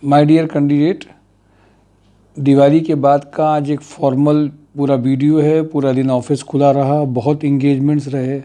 My dear candidate, Diwali के बाद का आज एक फॉर्मल पूरा वीडियो है। पूरा दिन ऑफिस खुला रहा, बहुत इंगेजमेंट्स रहे,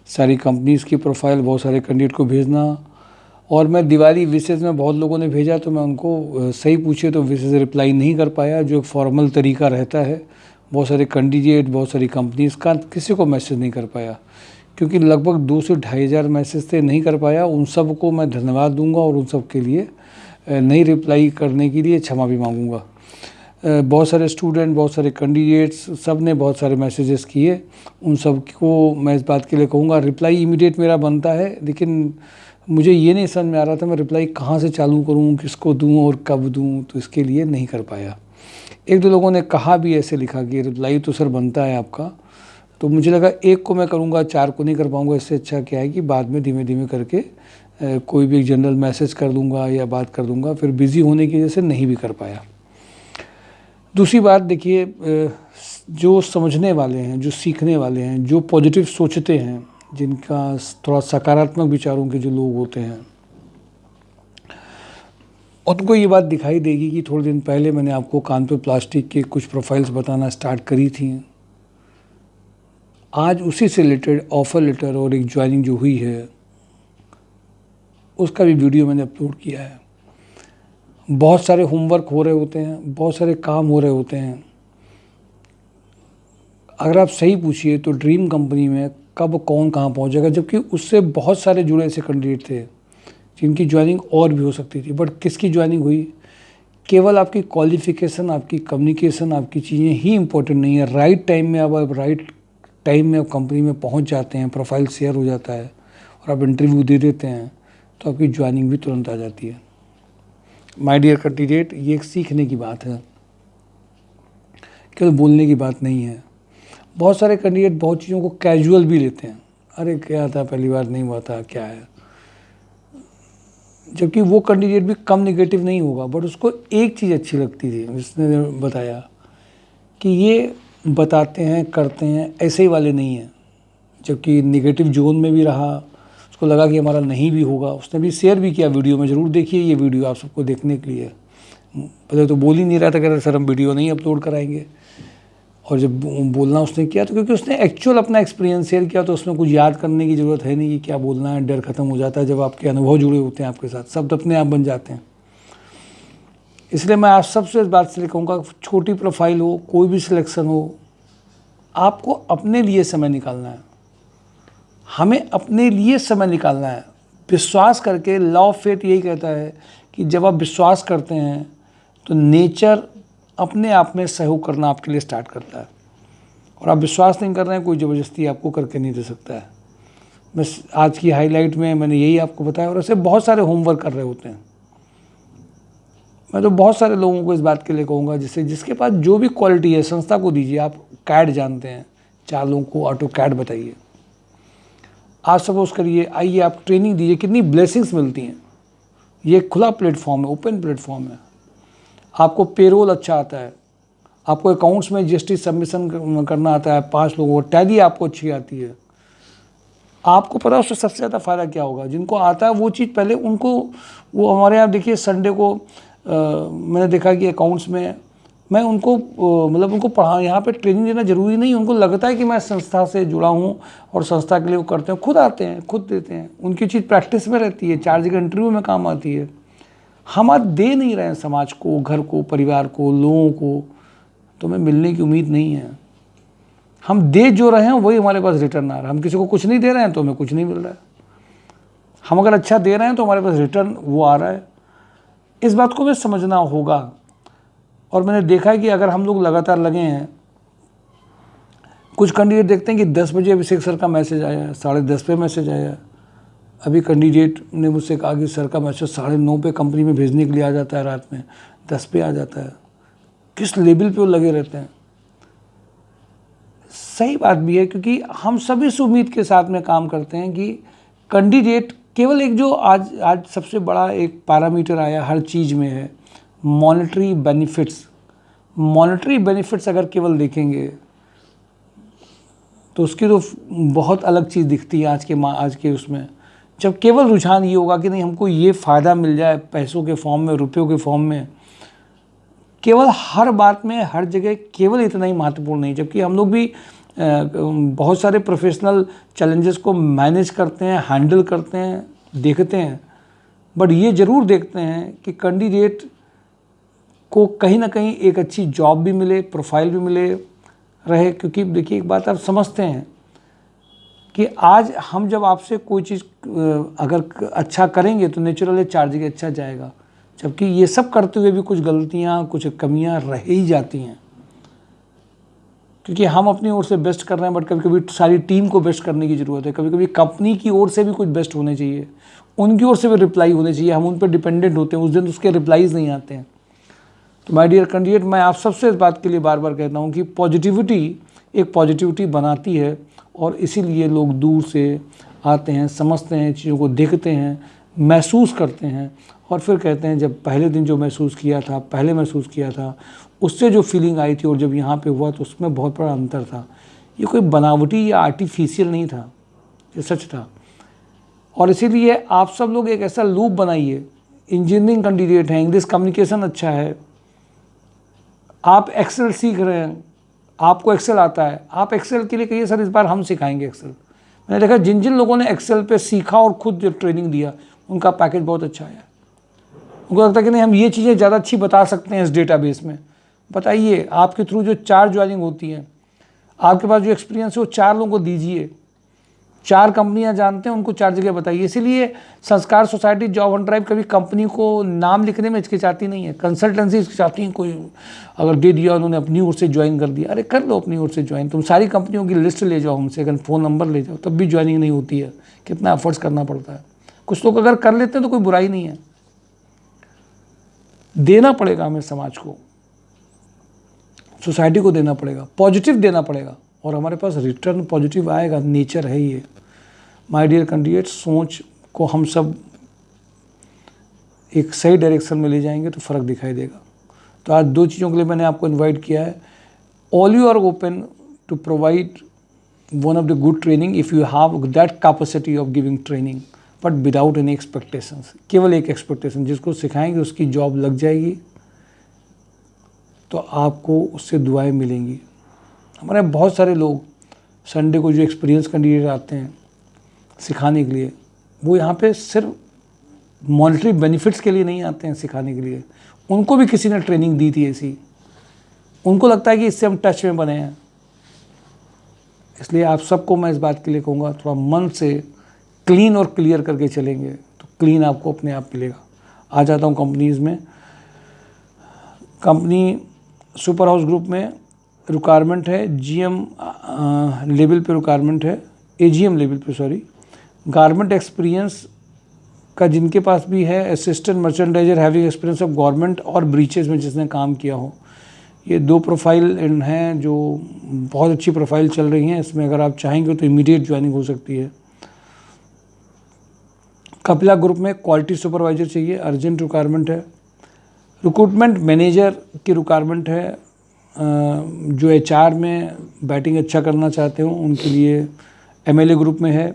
सारी कंपनीज़ की प्रोफाइल बहुत सारे कैंडिडेट को भेजना। और मैं दिवाली विशेष में बहुत लोगों ने भेजा तो मैं उनको सही पूछे तो विशेष रिप्लाई नहीं कर पाया, जो एक फॉर्मल तरीका रहता है। बहुत सारे कैंडिडेट, बहुत सारी कंपनीज़ का किसी को मैसेज नहीं कर पाया, क्योंकि लगभग 2 से 2,500 मैसेज थे, नहीं कर पाया। उन सब को मैं धन्यवाद दूंगा और उन सब के लिए नहीं रिप्लाई करने के लिए क्षमा भी मांगूंगा। बहुत सारे स्टूडेंट, बहुत सारे कैंडिडेट्स, सब ने बहुत सारे मैसेजेस किए। उन सब को मैं इस बात के लिए कहूँगा, रिप्लाई इमीडिएट मेरा बनता है, लेकिन मुझे ये नहीं समझ में आ रहा था मैं रिप्लाई कहाँ से चालू करूँ, किसको दूँ और कब दूँ, तो इसके लिए नहीं कर पाया। एक दो लोगों ने कहा भी, ऐसे लिखा कि रिप्लाई तो सर बनता है आपका, तो मुझे लगा एक को मैं करूँगा, 4 को नहीं कर पाऊँगा। इससे अच्छा क्या है कि बाद में धीमे धीमे करके कोई भी एक जनरल मैसेज कर दूँगा या बात कर दूँगा। फिर बिज़ी होने की वजह से नहीं भी कर पाया। दूसरी बात देखिए, जो समझने वाले हैं, जो सीखने वाले हैं, जो पॉजिटिव सोचते हैं, जिनका थोड़ा सकारात्मक विचारों के जो लोग होते हैं, उनको ये बात दिखाई देगी कि थोड़े दिन पहले मैंने आपको कानपुर प्लास्टिक के कुछ प्रोफाइल्स बताना स्टार्ट करी थी। आज उसी से रिलेटेड ऑफ़र लेटर और एक ज्वाइनिंग जो हुई है उसका भी वीडियो मैंने अपलोड किया है। बहुत सारे होमवर्क हो रहे होते हैं, बहुत सारे काम हो रहे होते हैं। अगर आप सही पूछिए तो ड्रीम कंपनी में कब कौन कहाँ पहुँचेगा, जबकि उससे बहुत सारे जुड़े ऐसे कैंडिडेट थे जिनकी ज्वाइनिंग और भी हो सकती थी। बट किसकी ज्वाइनिंग हुई? केवल आपकी क्वालिफ़िकेशन, आपकी कम्युनिकेशन, आपकी चीज़ें ही इम्पोर्टेंट नहीं है। राइट टाइम में आप राइट टाइम में आप कंपनी में पहुंच जाते हैं, प्रोफाइल शेयर हो जाता है और आप इंटरव्यू दे देते हैं, तो आपकी ज्वाइनिंग भी तुरंत आ जाती है। माय डियर कैंडिडेट, ये एक सीखने की बात है, केवल बोलने की बात नहीं है। बहुत सारे कैंडिडेट बहुत चीज़ों को कैजुअल भी लेते हैं, अरे क्या था, पहली बार नहीं हुआ था, क्या है। जबकि वो कैंडिडेट भी कम निगेटिव नहीं होगा, बट उसको एक चीज़ अच्छी लगती थी, उसने बताया कि ये बताते हैं, करते हैं, ऐसे ही वाले नहीं हैं। जबकि निगेटिव जोन में भी रहा, उसको लगा कि हमारा नहीं भी होगा। उसने भी शेयर भी किया वीडियो में, ज़रूर देखिए ये वीडियो, आप सबको देखने के लिए। पहले तो बोल ही नहीं रहा था, कह रहा सर हम वीडियो नहीं अपलोड कराएंगे। और जब बोलना उसने किया तो क्योंकि उसने एक्चुअल अपना एक्सपीरियंस शेयर किया, तो उसमें कुछ याद करने की ज़रूरत है नहीं कि क्या बोलना है। डर खत्म हो जाता है जब आपके अनुभव जुड़े होते हैं आपके साथ, शब्द अपने आप बन जाते हैं। इसलिए मैं आप सबसे इस बात से कहूँगा, छोटी प्रोफाइल हो, कोई भी सिलेक्शन हो, आपको अपने लिए समय निकालना है। हमें अपने लिए समय निकालना है, विश्वास करके। लॉ ऑफ फेथ यही कहता है कि जब आप विश्वास करते हैं तो नेचर अपने आप में सहयोग करना आपके लिए स्टार्ट करता है। और आप विश्वास नहीं कर रहे हैं, कोई ज़बरदस्ती आपको करके नहीं दे सकता है। बस आज की हाईलाइट में मैंने यही आपको बताया, और ऐसे बहुत सारे होमवर्क कर रहे होते हैं। मैं तो बहुत सारे लोगों को इस बात के लिए कहूँगा, जिसके पास जो भी क्वालिटी है संस्था को दीजिए। आप कैड जानते हैं, 4 लोगों को ऑटो कैड बताइए। आप सपोज करिए, आइए आप ट्रेनिंग दीजिए, कितनी ब्लेसिंग्स मिलती हैं। ये खुला प्लेटफॉर्म है, ओपन प्लेटफॉर्म है। आपको पेरोल अच्छा आता है, आपको अकाउंट्स में जीएसटी सबमिशन करना आता है, 5 लोगों को टैली आपको अच्छी आती है। आपको पता है उससे सबसे ज़्यादा फ़ायदा क्या होगा? जिनको आता है वो चीज़ पहले उनको, वो हमारे यहाँ देखिए संडे को मैंने देखा कि अकाउंट्स में मैं उनको मतलब उनको पढ़ा, यहाँ पे ट्रेनिंग देना ज़रूरी नहीं। उनको लगता है कि मैं संस्था से जुड़ा हूँ और संस्था के लिए वो करते हैं, खुद आते हैं, खुद देते हैं। उनकी चीज़ प्रैक्टिस में रहती है, 4 जगह इंटरव्यू में काम आती है। हम आज दे नहीं रहे हैं समाज को, घर को, परिवार को, लोगों को, तो हमें मिलने की उम्मीद नहीं है। हम दे जो रहे हैं वही हमारे पास रिटर्न आ रहा है। हम किसी को कुछ नहीं दे रहे हैं तो हमें कुछ नहीं मिल रहा है। हम अगर अच्छा दे रहे हैं तो हमारे पास रिटर्न वो आ रहा है। इस बात को हमें समझना होगा। और मैंने देखा है कि अगर हम लोग लगातार लगे हैं, कुछ कैंडिडेट देखते हैं कि 10 बजे अभिषेक सर का मैसेज आया, 10:30 पे मैसेज आया। अभी कैंडिडेट ने मुझसे कहा कि सर का मैसेज 9:30 पे कंपनी में भेजने के लिए आ जाता है, रात में 10 पे आ जाता है। किस लेवल पे वो लगे रहते हैं। सही बात भी है, क्योंकि हम सभी इस उम्मीद के साथ में काम करते हैं कि कैंडिडेट केवल एक, जो आज सबसे बड़ा एक पैरामीटर आया हर चीज़ में है, मॉनेटरी बेनिफिट्स। मॉनेटरी बेनिफिट्स अगर केवल देखेंगे तो उसकी तो बहुत अलग चीज़ दिखती है आज के उसमें। जब केवल रुझान ये होगा कि नहीं हमको ये फ़ायदा मिल जाए पैसों के फॉर्म में, रुपयों के फॉर्म में, केवल हर बात में हर जगह केवल इतना ही महत्वपूर्ण नहीं, जबकि हम लोग भी बहुत सारे प्रोफेशनल चैलेंजेस को मैनेज करते हैं, हैंडल करते हैं, देखते हैं, बट ये ज़रूर देखते हैं कि कैंडिडेट को कहीं ना कहीं एक अच्छी जॉब भी मिले, प्रोफाइल भी मिले रहे। क्योंकि देखिए एक बात आप समझते हैं कि आज हम जब आपसे कोई चीज़ अगर अच्छा करेंगे तो नेचुरली चार्ज अच्छा जाएगा, जबकि ये सब करते हुए भी कुछ गलतियाँ, कुछ कमियाँ रह ही जाती हैं, क्योंकि हम अपनी ओर से बेस्ट कर रहे हैं, बट कभी कभी सारी टीम को बेस्ट करने की ज़रूरत है। कभी कभी कंपनी की ओर से भी कुछ बेस्ट होने चाहिए, उनकी ओर से भी रिप्लाई होने चाहिए। हम उन पर डिपेंडेंट होते हैं, उस दिन उसके रिप्लाईज नहीं आते हैं। तो माय डियर कैंडिडेट, मैं आप सबसे इस बात के लिए बार बार कहता हूँ कि पॉजिटिविटी बनाती है, और इसीलिए लोग दूर से आते हैं, समझते हैं, चीज़ों को देखते हैं, महसूस करते हैं, और फिर कहते हैं जब पहले दिन जो महसूस किया था उससे जो फीलिंग आई थी और जब यहाँ पे हुआ तो उसमें बहुत बड़ा अंतर था। ये कोई बनावटी या आर्टिफिशियल नहीं था, ये सच था। और इसीलिए आप सब लोग एक ऐसा लूप बनाइए। इंजीनियरिंग कैंडिडेट हैं, इंग्लिश कम्युनिकेशन अच्छा है, आप एक्सेल सीख रहे हैं, आपको एक्सेल आता है, आप एक्सेल के लिए कहिए सर इस बार हम सिखाएंगे एक्सेल। मैंने देखा जिन जिन लोगों ने एक्सेल पे सीखा और खुद जो ट्रेनिंग दिया उनका पैकेज बहुत अच्छा आया। उनको लगता है कि नहीं हम ये चीज़ें ज़्यादा अच्छी बता सकते हैं इस डेटाबेस में। बताइए, आपके थ्रू जो 4 ज्वाइनिंग होती है, आपके पास जो एक्सपीरियंस है वो 4 लोगों को दीजिए। 4 कंपनियां जानते हैं, उनको 4 जगह बताइए। इसीलिए संस्कार सोसाइटी जॉब ऑन ड्राइव कभी कंपनी को नाम लिखने में हिचकिचाती नहीं है। कंसल्टेंसी हिचकिचाती है, कोई अगर दे दिया उन्होंने अपनी ओर से ज्वाइन कर दिया, अरे कर लो अपनी ओर से ज्वाइन। तुम सारी कंपनियों की लिस्ट ले जाओ हमसे, अगर फ़ोन नंबर ले जाओ, तब भी ज्वाइनिंग नहीं होती है। कितना एफर्ट्स करना पड़ता है। कुछ लोग अगर कर लेते हैं तो कोई बुराई नहीं है। देना पड़ेगा हमें, समाज को, सोसाइटी को देना पड़ेगा, पॉजिटिव देना पड़ेगा, और हमारे पास रिटर्न पॉजिटिव आएगा। नेचर है ये। माय डियर कैंडिडेट, सोच को हम सब एक सही डायरेक्शन में ले जाएंगे तो फ़र्क दिखाई देगा। तो आज 2 चीज़ों के लिए मैंने आपको इनवाइट किया है। All you are open to provide one of the good training if you have that capacity of giving training, but without any expectations. केवल एक एक्सपेक्टेशन, जिसको सिखाएंगे उसकी जॉब लग जाएगी तो आपको उससे दुआएं मिलेंगी। हमारे बहुत सारे लोग संडे को जो एक्सपीरियंस कैंडिडेट आते हैं सिखाने के लिए, वो यहाँ पे सिर्फ मॉनेटरी बेनिफिट्स के लिए नहीं आते हैं सिखाने के लिए। उनको भी किसी ने ट्रेनिंग दी थी ऐसी, उनको लगता है कि इससे हम टच में बने हैं। इसलिए आप सबको मैं इस बात के लिए कहूँगा, थोड़ा मन से क्लीन और क्लियर करके चलेंगे तो क्लीन आपको अपने आप मिलेगा। आ जाता हूँ कंपनीज़ में। कंपनी सुपर हाउस ग्रुप में रिक्वायरमेंट है, जीएम लेवल पे रिक्वायरमेंट है, एजीएम लेवल पे सॉरी। गारमेंट एक्सपीरियंस का जिनके पास भी है, assistant merchandiser having experience of government और ब्रीचेज में जिसने काम किया हो। ये 2 प्रोफाइल हैं जो बहुत अच्छी प्रोफाइल चल रही हैं। इसमें अगर आप चाहेंगे तो इमीडिएट ज्वाइनिंग हो सकती है। कपिला ग्रुप में क्वालिटी सुपरवाइजर चाहिए, अर्जेंट रिक्वायरमेंट है। रिक्रूटमेंट मैनेजर की रिक्वायरमेंट है, जो एचआर में बैटिंग अच्छा करना चाहते हो उनके लिए एमएलए ग्रुप में है।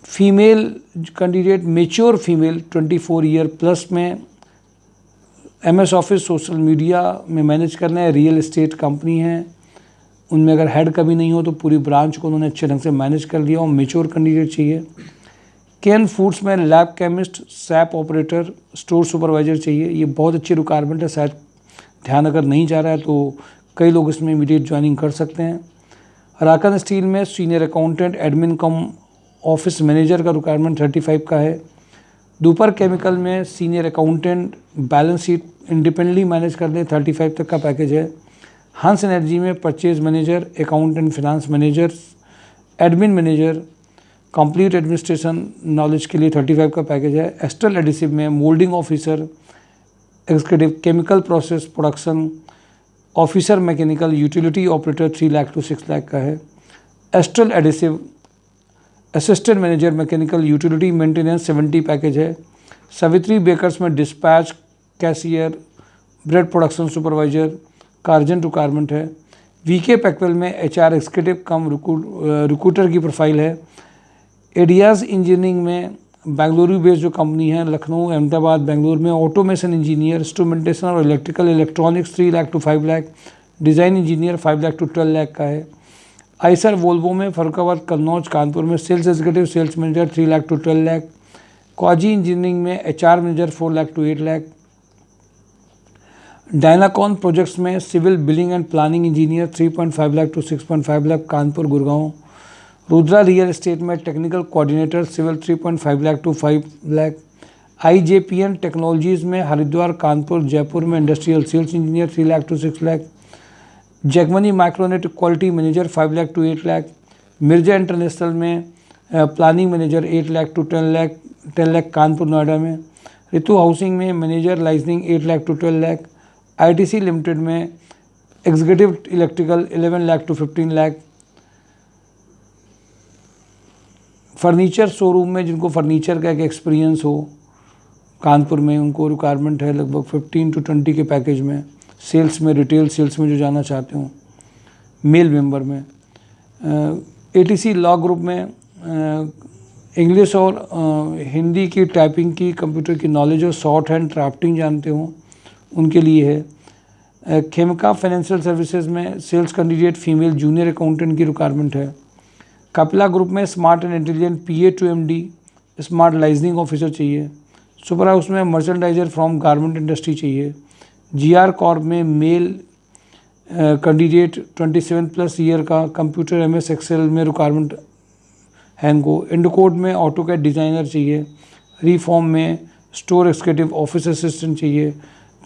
Female candidate, mature female 24 year plus में, एमएस ऑफिस सोशल मीडिया में मैनेज करना है। रियल एस्टेट कंपनी है, उनमें अगर हेड कभी नहीं हो तो पूरी ब्रांच को उन्होंने अच्छे ढंग से मैनेज कर लिया और मेच्योर कैंडिडेट चाहिए। केन फूड्स में lab chemist, SAP operator, store supervisor चाहिए। ये बहुत अच्छी रिक्वायरमेंट है, शायद ध्यान अगर नहीं जा रहा है तो कई लोग इसमें इमीडिएट ज्वाइनिंग कर सकते हैं। राकन स्टील में सीनियर अकाउंटेंट, एडमिन कम ऑफिस मैनेजर का रिक्वायरमेंट 35 का है। दोपहर केमिकल में senior accountant, balance sheet independently manage कर ले, 35 तक का पैकेज है। हंस एनर्जी में purchase manager, accountant, finance manager, admin manager, complete administration knowledge के लिए 35 का पैकेज है। एस्ट्रल एडिसिव में moulding officer, executive chemical process production officer, mechanical, utility operator 3 lakh to 6 lakh का है। Astral adhesive assistant manager mechanical utility maintenance 70 package है। Savitri bakers में dispatch cashier, bread production supervisor का अर्जेंट रिक्वायरमेंट है। वीके पैकवेल में HR executive कम recruiter की profile है। एडियाज engineering में बेंगलुरु बेस्ड जो कंपनी है, लखनऊ, अहमदाबाद, बेंगलुरु में ऑटोमेशन इंजीनियर, इंस्ट्रूमेंटेशन और electrical electronics 3 lakh to 5 lakh, design engineer 5 lakh to 12 lakh का है। आइसर वोल्वो में फरुखाबाद, कन्नौज, कानपुर में sales executive, sales manager 3 lakh to 12 lakh. क्वाजी इंजीनियरिंग में HR manager 4 lakh to 8 lakh. Dynacon projects में civil billing and planning engineer 3.5 lakh to 6.5 lakh, Kanpur, Gurgaon. Rudra real estate में technical coordinator civil 3.5 lakh to 5 lakh. IJPN technologies में हरिद्वार, कानपुर, जयपुर में industrial sales engineer 3 lakh to 6 lakh. Jagmani Micronet quality manager 5 lakh to 8 lakh. Mirza international में planning manager 8 lakh to 10 lakh, Kanpur, Noida में। Ritu housing में manager liaisoning 8 lakh to 12 lakh. ITC limited में executive electrical 11 lakh to 15 lakh. Furniture showroom में जिनको furniture का एक एक्सपीरियंस हो कानपुर में, उनको रिक्वायरमेंट है लगभग 15 टू 20 के पैकेज में। सेल्स में, रिटेल सेल्स में जो जाना चाहते हो, मेल मेंबर में। ATC लॉ ग्रुप में इंग्लिश और हिंदी की टाइपिंग की, कंप्यूटर की नॉलेज और शॉर्ट हैंड ड्राफ्टिंग जानते हो, उनके लिए है। खेमका फाइनेंशियल सर्विसेज में sales candidate female junior accountant की रिक्वायरमेंट है। कपिला ग्रुप में smart and intelligent PA to MD smart liaisoning officer चाहिए। सुपर हाउस में मर्चेंडाइजर फ्रॉम गारमेंट इंडस्ट्री चाहिए। GR कॉर्प में मेल कैंडिडेट 27+ ईयर का, कंप्यूटर MS एक्सेल में रिक्वायरमेंट है इनको। इंडोकोड में ऑटोकैड डिज़ाइनर चाहिए। रिफॉर्म में स्टोर एक्जीक्यूटिव ऑफिस असिस्टेंट चाहिए।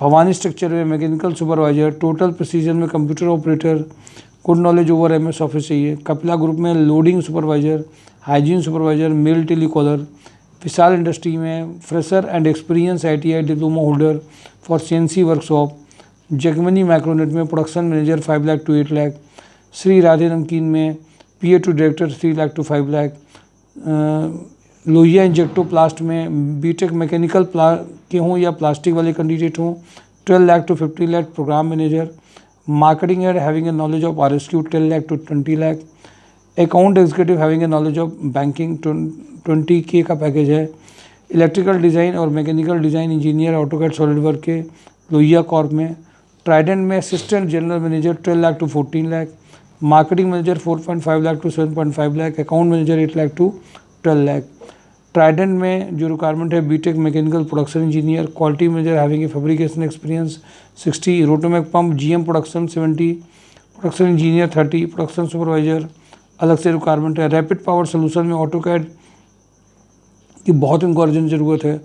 भवानी स्ट्रक्चर में मैकेनिकल सुपरवाइजर, टोटल प्रिसीजन में computer operator, good knowledge over MS office चाहिए। कपिला ग्रुप में loading supervisor, hygiene supervisor, male telecaller. Vishal industry में fresher and experience ITI diploma holder for CNC workshop. Jagmani Micronet में production manager 5 lakh to 8 lakh. Shri Radhe नमकीन में PA to director 3 lakh to 5 lakh. Lohia Injecto Plast में BTech mechanical के हों या प्लास्टिक वाले कैंडिडेट हों 12 lakh to 15 lakh. Programme manager. Marketing head having a knowledge of RSQ 10 lakh to 20 lakh. Account executive having a knowledge of banking 20K का package है। इलेक्ट्रिकल डिज़ाइन और mechanical design engineer AutoCAD SolidWork के Lohia corp में। ट्राइडेंट में assistant general manager 12 lakh to 14 lakh. Marketing manager 4.5 lakh to 7.5 lakh. Account manager 8 lakh to 12 lakh. Trident में जो requirement है BTech mechanical production engineer, quality manager having a fabrication experience 60, Rotomac pump GM production 70, production engineer 30, production supervisor अलग से requirement है। Rapid power solution में AutoCAD की बहुत इनको अर्जेंट ज़रूरत है।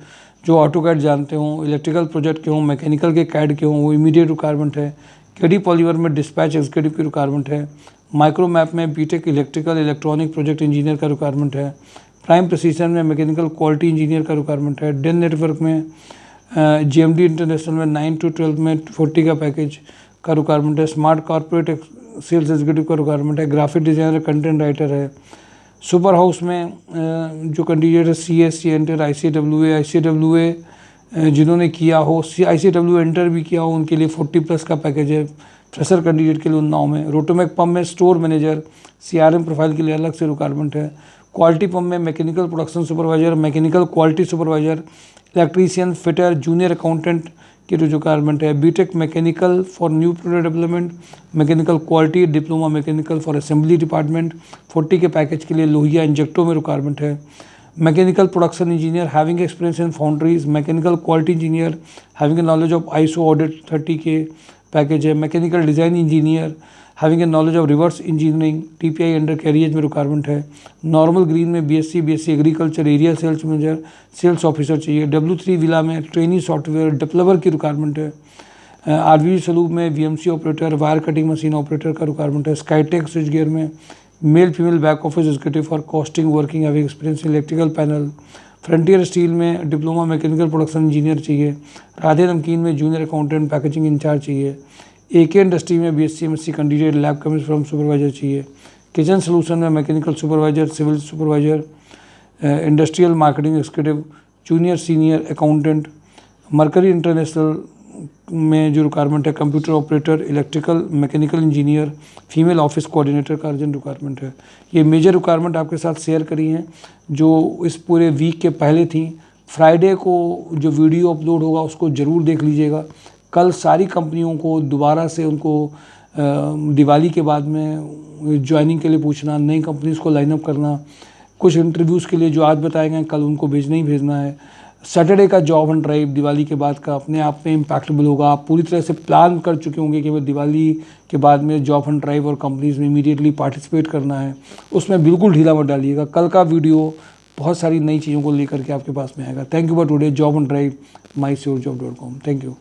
जो ऑटोकैड जानते हों, इलेक्ट्रिकल प्रोजेक्ट के हों, मैकेनिकल के कैड के हों, वो इमीडिएट रिक्वायरमेंट है। KD पॉलीवर में डिस्पैच एग्जीक्यूटिव की रिक्वायरमेंट है। माइक्रोमैप में BTech electrical electronic project engineer का रिक्वायरमेंट है। प्राइम प्रिसीजन में मैकेनिकल क्वालिटी इंजीनियर का रिक्वायरमेंट है। डेन नेटवर्क में GMD इंटरनेशनल में 9 टू 12 में 40 का पैकेज का रिक्वायरमेंट है। स्मार्ट कॉर्पोरेट सेल्स एग्जीक्यूटिव का रिक्वायरमेंट है। ग्राफिक डिज़ाइनर, कंटेंट राइटर है। सुपर हाउस में जो कैंडिडेट है CSC एंटर, ICWA जिन्होंने किया हो, ICWA एंटर भी किया हो, उनके लिए 40+ का पैकेज है। फ्रेशर कैंडिडेट के लिए उन्नाव में। रोटोमैक पंप में स्टोर मैनेजर, CRM प्रोफाइल के लिए अलग से रिक्वायरमेंट है। क्वालिटी पंप में mechanical production supervisor, mechanical quality supervisor, electrician, fitter, junior accountant की जो रिक्वायरमेंट है। BTech mechanical for new product development, mechanical quality, diploma mechanical for assembly department 40 के पैकेज के लिए लोहिया इंजेक्टो में रिक्वायरमेंट है। Mechanical production engineer having experience in foundries, mechanical quality engineer having a knowledge of ISO audit 30 K package है। Mechanical design engineer having a knowledge of reverse engineering TPI under career में requirement है। Normal Green में BSc agriculture area sales manager, sales officer चाहिए। W3 villa में trainee software developer की requirement है। RVG सलूब में VMC operator, wire cutting machine operator का रिक्वायरमेंट है। स्काईटेक स्विच गियर में male female back office executive for costing working having experience electrical panel. Frontier Steel में diploma mechanical production engineer चाहिए। राधे नमकीन में जूनियर अकाउंटेंट पैकेजिंग इंचार्ज चाहिए। AK industry में BSc MSc candidate lab chemist from supervisor चाहिए। Kitchen Solution में mechanical supervisor, civil supervisor, industrial marketing executive, junior senior accountant. Mercury International में जो requirement है, computer operator, electrical mechanical engineer, female office coordinator का urgent requirement है। ये major requirement आपके साथ शेयर करी हैं जो इस पूरे वीक के पहले थी। फ्राइडे को जो वीडियो अपलोड होगा उसको ज़रूर देख लीजिएगा। कल सारी कंपनियों को दोबारा से उनको दिवाली के बाद में ज्वाइनिंग के लिए पूछना, नई कंपनीज़ को लाइनअप करना, कुछ इंटरव्यूज़ के लिए जो आज बताए गए कल उनको भेजना ही भेजना है। सैटरडे का जॉब एंड ड्राइव दिवाली के बाद का अपने आप में इम्पैक्टेबल होगा। आप पूरी तरह से प्लान कर चुके होंगे कि मैं दिवाली के बाद में जॉब एंड ड्राइव और कंपनीज़ में इमीडिएटली पार्टिसिपेट करना है, उसमें बिल्कुल ढीला मत डालिएगा। कल का वीडियो बहुत सारी नई चीज़ों को लेकर के आपके पास में आएगा। Thank you for today. Job and drive, mysurjob.com। Thank you.